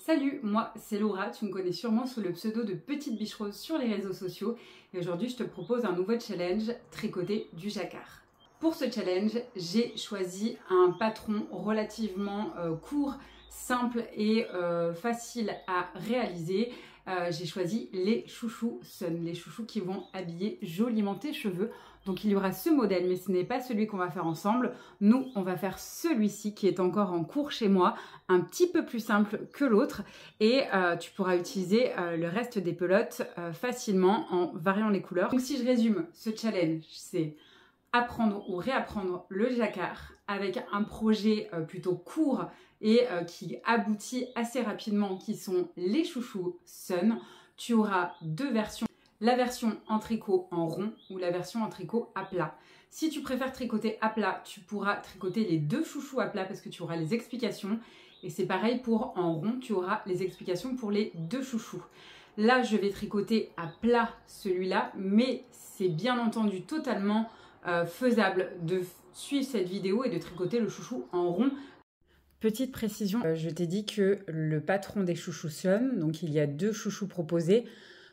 Salut, moi c'est Laura, tu me connais sûrement sous le pseudo de Petite Biche Rose sur les réseaux sociaux et aujourd'hui je te propose un nouveau challenge, tricoter du jacquard. Pour ce challenge, j'ai choisi un patron relativement court, simple et facile à réaliser. J'ai choisi les chouchous Sun, les chouchous qui vont habiller joliment tes cheveux. Donc il y aura ce modèle, mais ce n'est pas celui qu'on va faire ensemble. Nous, on va faire celui-ci qui est encore en cours chez moi, un petit peu plus simple que l'autre. Et tu pourras utiliser le reste des pelotes facilement en variant les couleurs. Donc si je résume, ce challenge, c'est apprendre ou réapprendre le jacquard avec un projet plutôt court et qui aboutit assez rapidement, qui sont les chouchous Sun. Tu auras deux versions. La version en tricot en rond ou la version en tricot à plat. Si tu préfères tricoter à plat, tu pourras tricoter les deux chouchous à plat parce que tu auras les explications. Et c'est pareil pour en rond, tu auras les explications pour les deux chouchous. Là, je vais tricoter à plat celui-là, mais c'est bien entendu totalement faisable de suivre cette vidéo et de tricoter le chouchou en rond. Petite précision, je t'ai dit que le patron des chouchous Sun, donc il y a deux chouchous proposés,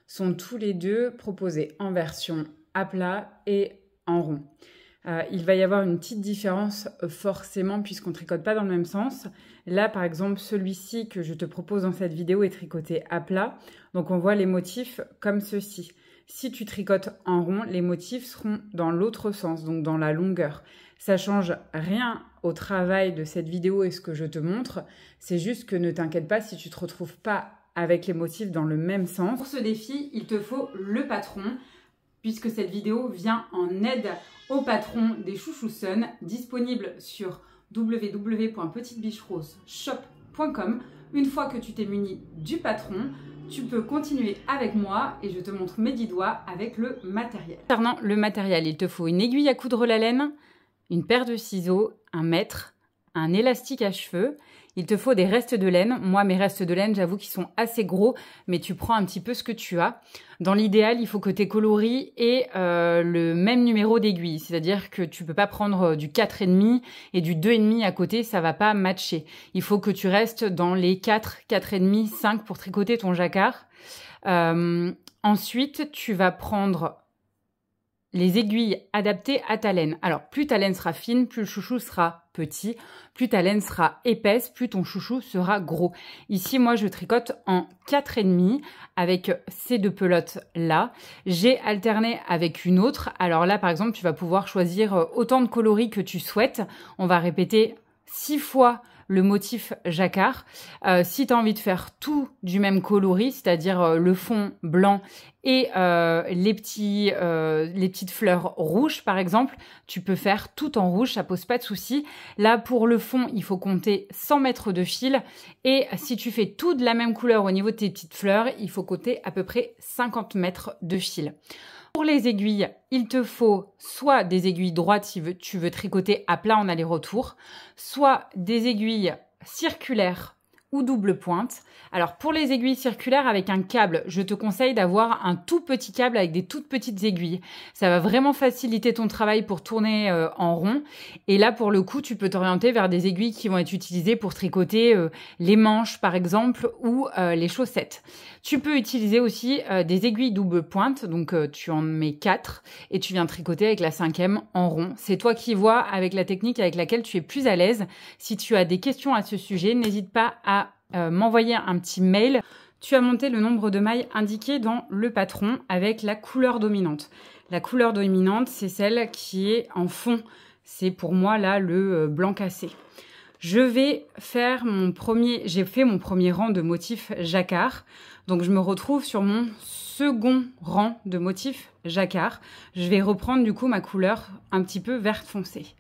sont tous les deux proposés en version à plat et en rond. Il va y avoir une petite différence forcément puisqu'on ne tricote pas dans le même sens. Là par exemple celui-ci que je te propose dans cette vidéo est tricoté à plat. Donc on voit les motifs comme ceci. Si tu tricotes en rond, les motifs seront dans l'autre sens, donc dans la longueur. Ça change rien au travail de cette vidéo et ce que je te montre. C'est juste que ne t'inquiète pas si tu ne te retrouves pas avec les motifs dans le même sens. Pour ce défi, il te faut le patron, puisque cette vidéo vient en aide au patron des chouchous Sun, disponible sur www.petitebicheroseshop.com. Une fois que tu t'es muni du patron, tu peux continuer avec moi et je te montre mes 10 doigts avec le matériel. Concernant le matériel, il te faut une aiguille à coudre la laine, une paire de ciseaux, un mètre, un élastique à cheveux. Il te faut des restes de laine. Moi, mes restes de laine, j'avoue qu'ils sont assez gros, mais tu prends un petit peu ce que tu as. Dans l'idéal, il faut que tes coloris aient le même numéro d'aiguille. C'est-à-dire que tu peux pas prendre du 4,5 et du 2,5 à côté, ça va pas matcher. Il faut que tu restes dans les 4, 4,5, 5 pour tricoter ton jacquard. Ensuite, tu vas prendre les aiguilles adaptées à ta laine. Alors, plus ta laine sera fine, plus le chouchou sera petit. Plus ta laine sera épaisse, plus ton chouchou sera gros. Ici, moi, je tricote en 4,5 avec ces deux pelotes-là. J'ai alterné avec une autre. Alors là, par exemple, tu vas pouvoir choisir autant de coloris que tu souhaites. On va répéter 6 fois le motif jacquard. Si tu as envie de faire tout du même coloris, c'est-à-dire le fond blanc et les petites fleurs rouges, par exemple, tu peux faire tout en rouge, ça pose pas de souci. Là, pour le fond, il faut compter 100 mètres de fil. Et si tu fais tout de la même couleur au niveau de tes petites fleurs, il faut compter à peu près 50 mètres de fil. Pour les aiguilles, il te faut soit des aiguilles droites si tu veux tricoter à plat en aller-retour, soit des aiguilles circulaires ou double pointe. Alors pour les aiguilles circulaires avec un câble, je te conseille d'avoir un tout petit câble avec des toutes petites aiguilles. Ça va vraiment faciliter ton travail pour tourner en rond. Et là pour le coup, tu peux t'orienter vers des aiguilles qui vont être utilisées pour tricoter les manches par exemple ou les chaussettes. Tu peux utiliser aussi des aiguilles double pointe, donc tu en mets 4 et tu viens tricoter avec la 5e en rond. C'est toi qui vois avec la technique avec laquelle tu es plus à l'aise. Si tu as des questions à ce sujet, n'hésite pas à m'envoyer un petit mail. Tu as monté le nombre de mailles indiqué dans le patron avec la couleur dominante. La couleur dominante, c'est celle qui est en fond. C'est pour moi là le blanc cassé. Je vais faire j'ai fait mon premier rang de motifs jacquard. Donc je me retrouve sur mon second rang de motifs jacquard. Je vais reprendre du coup ma couleur un petit peu verte foncé.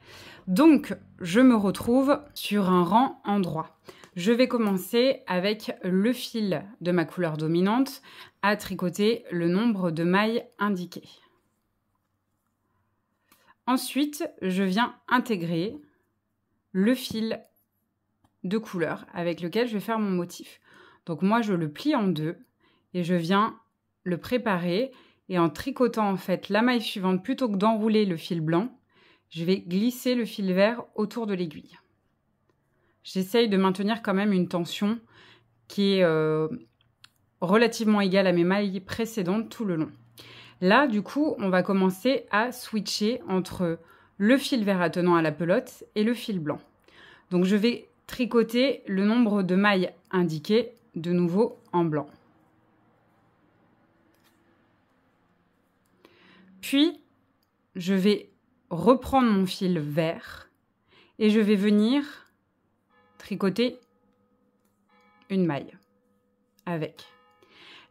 Donc je me retrouve sur un rang en droit. Je vais commencer avec le fil de ma couleur dominante à tricoter le nombre de mailles indiqué. Ensuite, je viens intégrer le fil de couleur avec lequel je vais faire mon motif. Donc moi, je le plie en deux et je viens le préparer. Et en tricotant en fait la maille suivante, plutôt que d'enrouler le fil blanc, je vais glisser le fil vert autour de l'aiguille. J'essaye de maintenir quand même une tension qui est relativement égale à mes mailles précédentes tout le long. Là, du coup, on va commencer à switcher entre le fil vert attenant à la pelote et le fil blanc. Donc, je vais tricoter le nombre de mailles indiqué de nouveau en blanc. Puis, je vais reprendre mon fil vert et je vais venir tricoter une maille avec.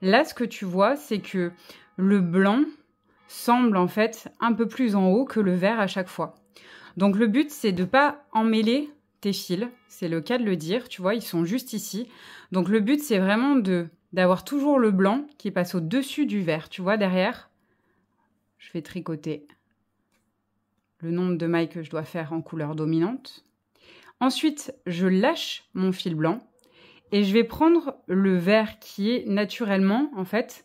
Là, ce que tu vois, c'est que le blanc semble en fait un peu plus en haut que le vert à chaque fois. Donc le but, c'est de ne pas emmêler tes fils. C'est le cas de le dire, tu vois, ils sont juste ici. Donc le but, c'est vraiment d'avoir toujours le blanc qui passe au-dessus du vert. Tu vois, derrière, je vais tricoter le nombre de mailles que je dois faire en couleur dominante. Ensuite, je lâche mon fil blanc et je vais prendre le vert qui est naturellement, en fait,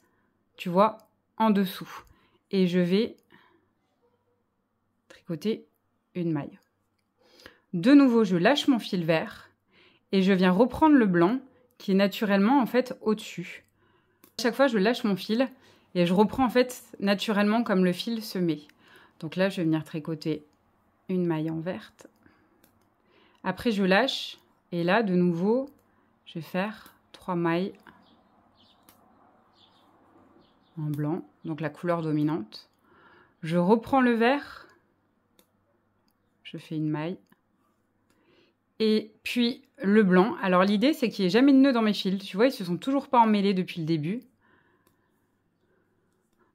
tu vois, en dessous. Et je vais tricoter une maille. De nouveau, je lâche mon fil vert et je viens reprendre le blanc qui est naturellement, en fait, au-dessus. À chaque fois, je lâche mon fil et je reprends, en fait, naturellement comme le fil se met. Donc là, je vais venir tricoter une maille en verte. Après, je lâche et là, de nouveau, je vais faire 3 mailles en blanc, donc la couleur dominante. Je reprends le vert, je fais une maille. Et puis le blanc. Alors l'idée, c'est qu'il n'y ait jamais de nœud dans mes fils. Tu vois, ils ne se sont toujours pas emmêlés depuis le début.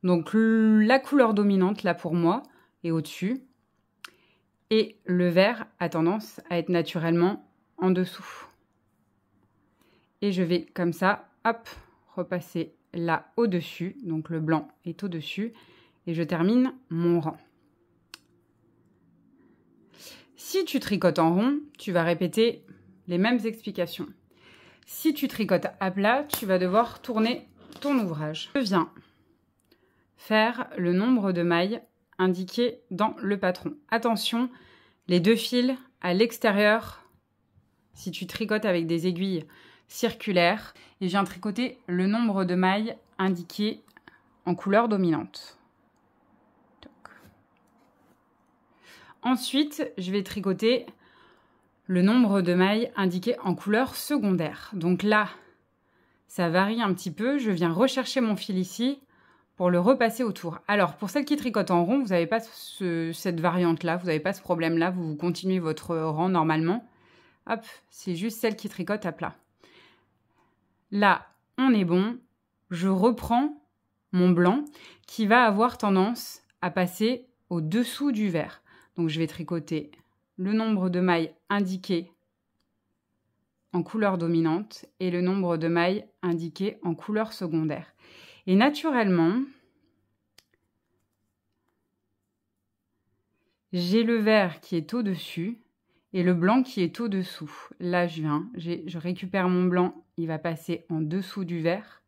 Donc la couleur dominante, là pour moi, est au-dessus. Et le vert a tendance à être naturellement en dessous. Et je vais comme ça, hop, repasser là au-dessus. Donc le blanc est au-dessus. Et je termine mon rang. Si tu tricotes en rond, tu vas répéter les mêmes explications. Si tu tricotes à plat, tu vas devoir tourner ton ouvrage. Je viens faire le nombre de mailles indiqué dans le patron. Attention, les 2 fils à l'extérieur, si tu tricotes avec des aiguilles circulaires, et je viens tricoter le nombre de mailles indiqué en couleur dominante. Ensuite, je vais tricoter le nombre de mailles indiqué en couleur secondaire. Donc là, ça varie un petit peu. Je viens rechercher mon fil ici pour le repasser autour. Alors, pour celles qui tricotent en rond, vous n'avez pas cette variante-là, vous n'avez pas ce problème-là, vous continuez votre rang normalement. Hop, c'est juste celle qui tricote à plat. Là, on est bon. Je reprends mon blanc qui va avoir tendance à passer au-dessous du vert. Donc, je vais tricoter le nombre de mailles indiqué en couleur dominante et le nombre de mailles indiqué en couleur secondaire. Et naturellement, j'ai le vert qui est au-dessus et le blanc qui est au-dessous. Là, je récupère mon blanc, il va passer en dessous du vert.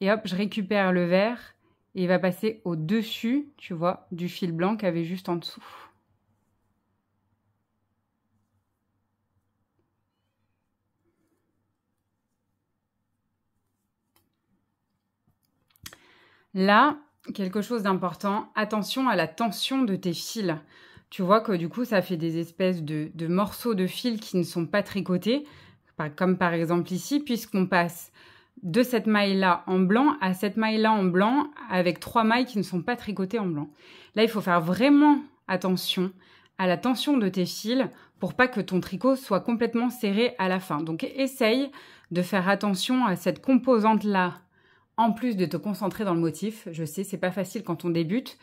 Et hop, je récupère le vert et il va passer au-dessus, tu vois, du fil blanc qu'il y avait juste en dessous. Là, quelque chose d'important, attention à la tension de tes fils. Tu vois que du coup, ça fait des espèces de morceaux de fils qui ne sont pas tricotés, comme par exemple ici, puisqu'on passe de cette maille-là en blanc à cette maille-là en blanc avec 3 mailles qui ne sont pas tricotées en blanc. Là, il faut faire vraiment attention à la tension de tes fils pour pas que ton tricot soit complètement serré à la fin. Donc, essaye de faire attention à cette composante-là en plus de te concentrer dans le motif. Je sais, c'est pas facile quand on débute,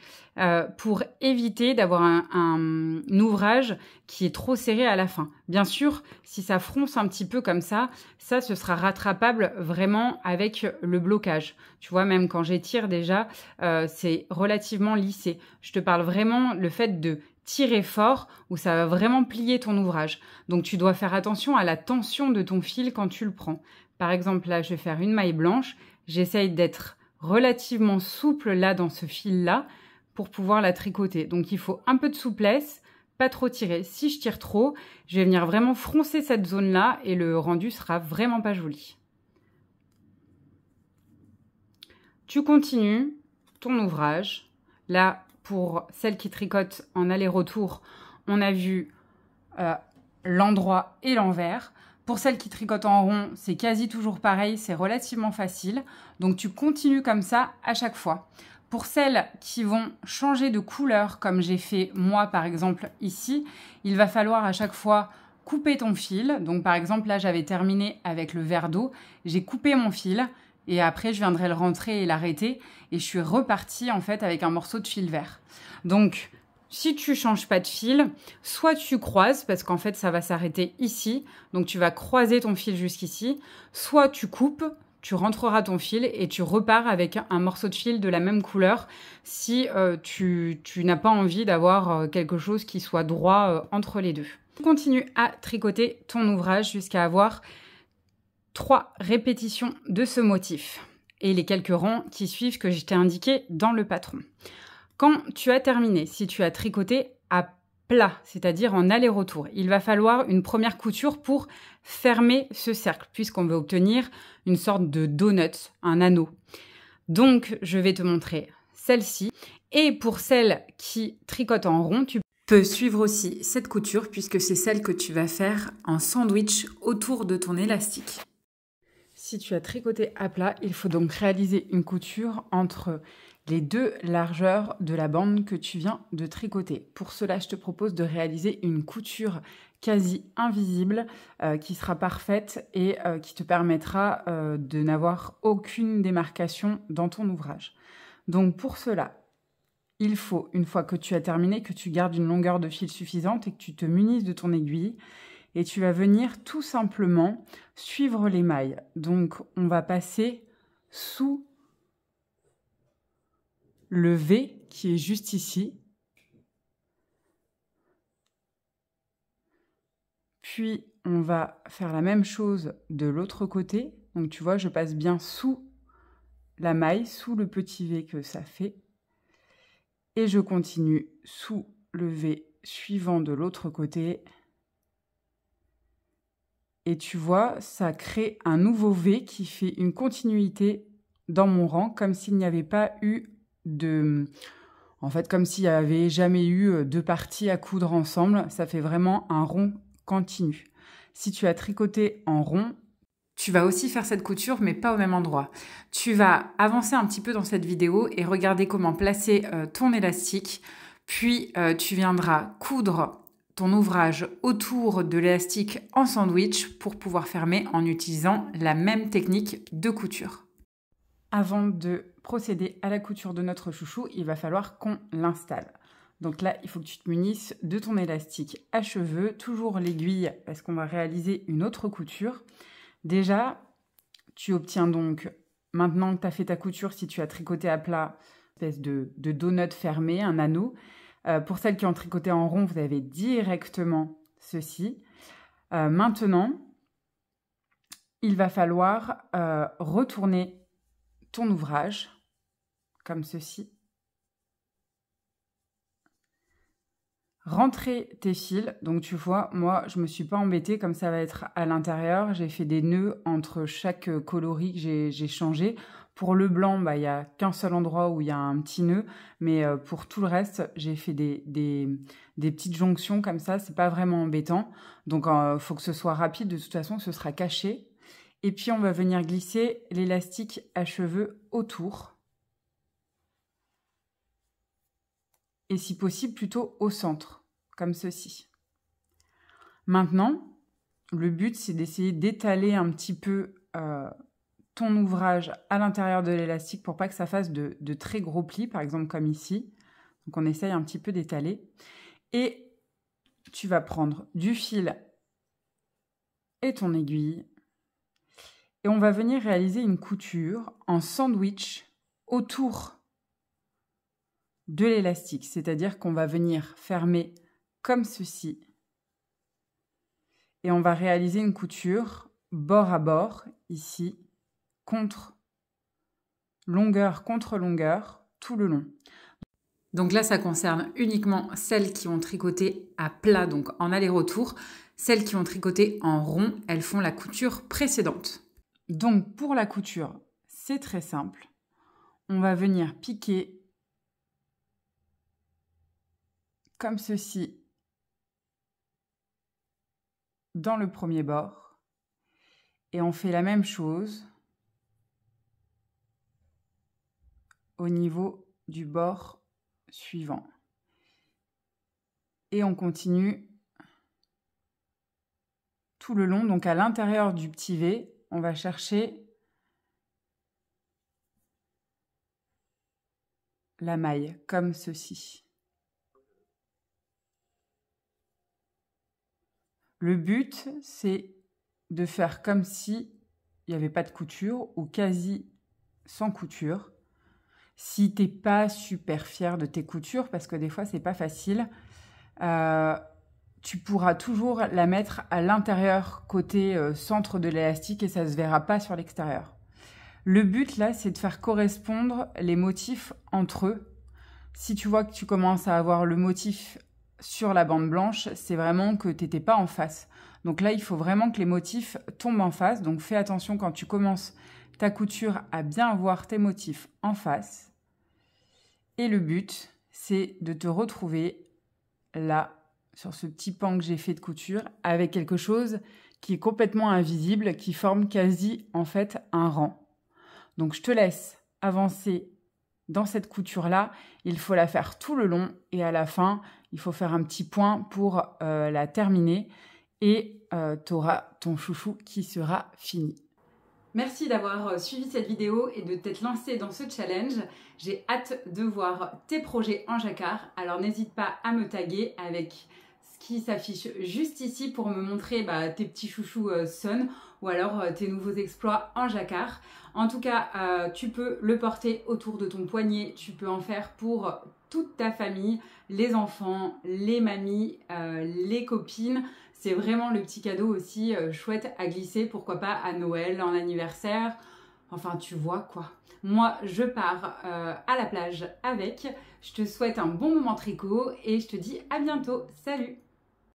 pour éviter d'avoir un ouvrage qui est trop serré à la fin. Bien sûr, si ça fronce un petit peu comme ça, ce sera rattrapable vraiment avec le blocage. Tu vois, même quand j'étire déjà, c'est relativement lissé. Je te parle vraiment le fait de tirer fort où ça va vraiment plier ton ouvrage. Donc, tu dois faire attention à la tension de ton fil quand tu le prends. Par exemple, là, je vais faire une maille blanche. J'essaye d'être relativement souple là dans ce fil-là pour pouvoir la tricoter. Donc, il faut un peu de souplesse pas trop tirer. Si je tire trop, je vais venir vraiment froncer cette zone-là et le rendu sera vraiment pas joli. Tu continues ton ouvrage. Là, pour celles qui tricotent en aller-retour, on a vu l'endroit et l'envers. Pour celles qui tricotent en rond, c'est quasi toujours pareil, c'est relativement facile. Donc tu continues comme ça à chaque fois. Pour celles qui vont changer de couleur, comme j'ai fait moi par exemple ici, il va falloir à chaque fois couper ton fil. Donc par exemple là j'avais terminé avec le vert d'eau, j'ai coupé mon fil et après je viendrai le rentrer et l'arrêter et je suis repartie en fait avec un morceau de fil vert. Donc si tu changes pas de fil, soit tu croises, parce qu'en fait, ça va s'arrêter ici. Donc, tu vas croiser ton fil jusqu'ici. Soit tu coupes, tu rentreras ton fil et tu repars avec un morceau de fil de la même couleur si tu n'as pas envie d'avoir quelque chose qui soit droit entre les deux. Continue à tricoter ton ouvrage jusqu'à avoir 3 répétitions de ce motif et les quelques rangs qui suivent que je t'ai indiqué dans le patron. Quand tu as terminé, si tu as tricoté à plat, c'est-à-dire en aller-retour, il va falloir une première couture pour fermer ce cercle, puisqu'on veut obtenir une sorte de donut, un anneau. Donc, je vais te montrer celle-ci. Et pour celles qui tricotent en rond, tu peux suivre aussi cette couture, puisque c'est celle que tu vas faire en sandwich autour de ton élastique. Si tu as tricoté à plat, il faut donc réaliser une couture entre les 2 largeurs de la bande que tu viens de tricoter. Pour cela, je te propose de réaliser une couture quasi invisible qui sera parfaite et qui te permettra de n'avoir aucune démarcation dans ton ouvrage. Donc pour cela, il faut, une fois que tu as terminé, que tu gardes une longueur de fil suffisante et que tu te munisses de ton aiguille. Et tu vas venir tout simplement suivre les mailles. Donc on va passer sous le V qui est juste ici. Puis, on va faire la même chose de l'autre côté. Donc, tu vois, je passe bien sous la maille, sous le petit V que ça fait. Et je continue sous le V suivant de l'autre côté. Et tu vois, ça crée un nouveau V qui fait une continuité dans mon rang, comme s'il n'y avait pas eu en fait, comme s'il n'y avait jamais eu 2 parties à coudre ensemble. Ça fait vraiment un rond continu. Si tu as tricoté en rond, tu vas aussi faire cette couture, mais pas au même endroit. Tu vas avancer un petit peu dans cette vidéo et regarder comment placer ton élastique. Puis, tu viendras coudre ton ouvrage autour de l'élastique en sandwich pour pouvoir fermer en utilisant la même technique de couture. Avant de procéder à la couture de notre chouchou, il va falloir qu'on l'installe. Donc là, il faut que tu te munisses de ton élastique à cheveux, toujours l'aiguille parce qu'on va réaliser une autre couture. Déjà, tu obtiens donc, maintenant que tu as fait ta couture, si tu as tricoté à plat, une espèce de donut fermé, un anneau. Pour celles qui ont tricoté en rond, vous avez directement ceci. Maintenant, il va falloir retourner ton ouvrage, comme ceci. Rentrer tes fils. Donc tu vois, moi, je ne me suis pas embêtée comme ça va être à l'intérieur. J'ai fait des nœuds entre chaque coloris que j'ai changé. Pour le blanc, il n'y a qu'un seul endroit où il y a un petit nœud. Mais pour tout le reste, j'ai fait des petites jonctions comme ça. C'est pas vraiment embêtant. Donc, il faut que ce soit rapide. De toute façon, ce sera caché. Et puis, on va venir glisser l'élastique à cheveux autour. Et si possible, plutôt au centre, comme ceci. Maintenant, le but, c'est d'essayer d'étaler un petit peu ton ouvrage à l'intérieur de l'élastique pour pas que ça fasse de très gros plis, par exemple comme ici. Donc, on essaye un petit peu d'étaler. Et tu vas prendre du fil et ton aiguille. Et on va venir réaliser une couture en sandwich autour de l'élastique. C'est-à-dire qu'on va venir fermer comme ceci. Et on va réaliser une couture bord à bord, ici, longueur contre longueur, tout le long. Donc là, ça concerne uniquement celles qui ont tricoté à plat, donc en aller-retour. Celles qui ont tricoté en rond, elles font la couture précédente. Donc pour la couture, c'est très simple. On va venir piquer comme ceci dans le premier bord. Et on fait la même chose au niveau du bord suivant. Et on continue tout le long. Donc à l'intérieur du petit V, on va chercher la maille, comme ceci. Le but, c'est de faire comme si il n'y avait pas de couture ou quasi sans couture. Si t'es pas super fier de tes coutures, parce que des fois c'est pas facile, tu pourras toujours la mettre à l'intérieur côté centre de l'élastique et ça se verra pas sur l'extérieur. Le but là, c'est de faire correspondre les motifs entre eux. Si tu vois que tu commences à avoir le motif sur la bande blanche, c'est vraiment que tu n'étais pas en face. Donc là, il faut vraiment que les motifs tombent en face. Donc fais attention quand tu commences ta couture à bien avoir tes motifs en face. Et le but, c'est de te retrouver là, sur ce petit pan que j'ai fait de couture, avec quelque chose qui est complètement invisible, qui forme quasi en fait un rang. Donc je te laisse avancer dans cette couture-là. Il faut la faire tout le long et à la fin, il faut faire un petit point pour la terminer et tu auras ton chouchou qui sera fini. Merci d'avoir suivi cette vidéo et de t'être lancé dans ce challenge. J'ai hâte de voir tes projets en jacquard. Alors n'hésite pas à me taguer avec ce qui s'affiche juste ici pour me montrer tes petits chouchous Sun ou alors tes nouveaux exploits en jacquard. En tout cas, tu peux le porter autour de ton poignet. Tu peux en faire pour toute ta famille, les enfants, les mamies, les copines. C'est vraiment le petit cadeau aussi chouette à glisser, pourquoi pas à Noël, en anniversaire, enfin tu vois quoi. Moi je pars à la plage avec, je te souhaite un bon moment tricot et je te dis à bientôt, salut!